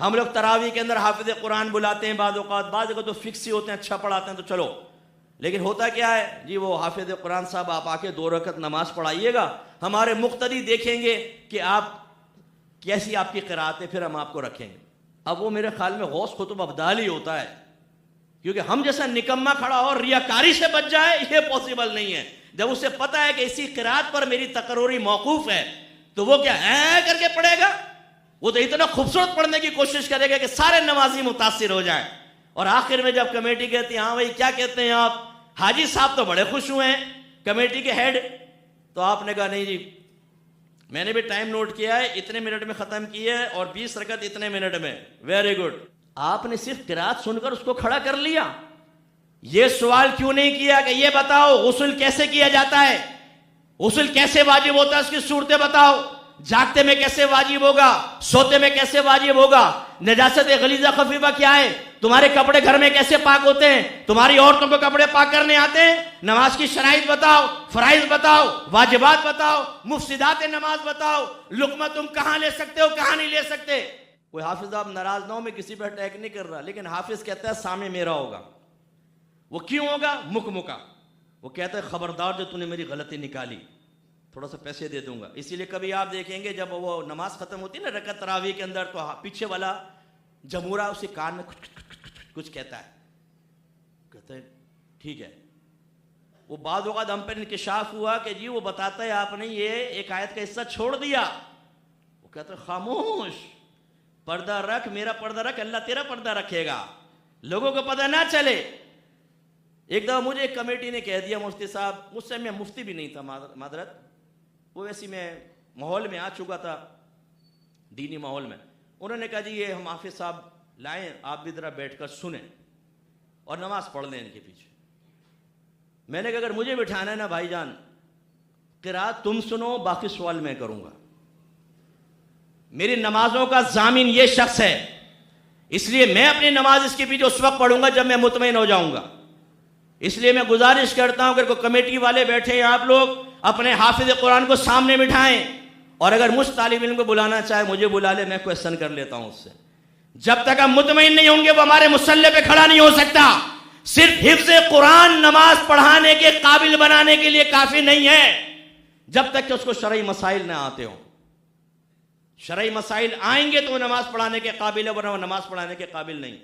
हम लोग तरावी के अंदर हाफिज कुरान बुलाते हैं, बाद तो फिक्स ही होते हैं, अच्छा पढ़ाते हैं तो चलो। लेकिन होता क्या है जी, वो हाफिज कुरान साहब आप आके 2 रकत नमाज पढ़ाइएगा, हमारे मुक्तदी देखेंगे कि आप कैसी आपकी क़िराअत है, फिर हम आपको रखेंगे। अब वो मेरे ख्याल में गौस खुतब अब्दाल ही होता है, क्योंकि हम जैसा निकम्मा खड़ा हो रियाकारी से बच जाए ये पॉसिबल नहीं है। जब उसे पता है कि इसी क़िराअत पर मेरी तकर्रुरी मौकूफ है तो वो क्या है करके पढ़ेगा, वो तो इतना खूबसूरत पढ़ने की कोशिश करेगा कि सारे नमाजी मुतासिर हो जाए। और आखिर में जब कमेटी कहती है हाँ भाई क्या कहते हैं आप, हाजी साहब तो बड़े खुश हुए हैं कमेटी के हेड, तो आपने कहा नहीं जी मैंने भी टाइम नोट किया है, इतने मिनट में खत्म की है और 20 रकत इतने मिनट में, वेरी गुड। आपने सिर्फ क़िराअत सुनकर उसको खड़ा कर लिया, ये सवाल क्यों नहीं किया कि ये बताओ गुस्ल कैसे किया जाता है, गुस्ल कैसे वाजिब होता है, उसकी सूरतें बताओ, जागते में कैसे वाजिब होगा, सोते में कैसे वाजिब होगा, नजासत गलीजा खफीफा क्या है, तुम्हारे कपड़े घर में कैसे पाक होते हैं, तुम्हारी औरतों को कपड़े पाक करने आते हैं, नमाज की शराइत बताओ, फराइज बताओ, वाजिबात बताओ, मुफ्सिदात नमाज बताओ, लुकमा तुम कहां ले सकते हो कहां नहीं ले सकते। कोई हाफिज आप नाराज ना हो, मैं किसी पर अटैक नहीं कर रहा, लेकिन हाफिज कहता है सामने मेरा होगा। वो क्यों होगा, मुकमुका। वो कहता है खबरदार जो तूने मेरी गलती निकाली थोड़ा सा पैसे दे दूंगा। इसीलिए कभी आप देखेंगे जब वो नमाज खत्म होती है ना रकत तरावी के अंदर, तो पीछे वाला जमूरा उसे कान में कुछ कहता है, कहता है ठीक है। वो बाद वक़्त हम पर इंकिशाफ हुआ कि जी वो बताता है आपने ये एक आयत का हिस्सा छोड़ दिया। वो कहता है खामोश, पर्दा रख, मेरा पर्दा रख, अल्लाह तेरा पर्दा रखेगा, लोगों को पता ना चले। एक दफ़ा मुझे एक कमेटी ने कह दिया मुफ्ती साहब, मुझसे मैं मुफ्ती भी नहीं था मादरत, वो वैसी मैं माहौल में आ चुका था दीनी माहौल में। उन्होंने कहा जी ये हम हाफिज साहब लाएं, आप भी ज़रा बैठ कर सुने और नमाज पढ़ लें इनके पीछे। मैंने कहा अगर मुझे बिठाना है ना भाईजान, क़िराअत तुम सुनो, बाकी सवाल मैं करूँगा। मेरी नमाजों का जामिन ये शख्स है, इसलिए मैं अपनी नमाज इसके पीछे उस वक्त पढ़ूंगा जब मैं मुतमईन हो जाऊंगा। इसलिए मैं गुजारिश करता हूं अगर कोई कमेटी वाले बैठे हैं आप लोग अपने हाफिज कुरान को सामने बिठाएं, और अगर मुझ तालिब इल्म को बुलाना चाहे मुझे बुला ले, मैं क्वेश्चन कर लेता हूं उससे। जब तक हम मुतमईन नहीं होंगे वो हमारे मुसल्ले पे खड़ा नहीं हो सकता। सिर्फ हिफ्ज़ कुरान नमाज पढ़ाने के काबिल बनाने के लिए काफी नहीं है, जब तक कि उसको शरई मसाइल ना आते हो। शरई मसाइल आएंगे तो वो नमाज पढ़ाने के काबिल है, वरना वो नमाज पढ़ाने के काबिल नहीं।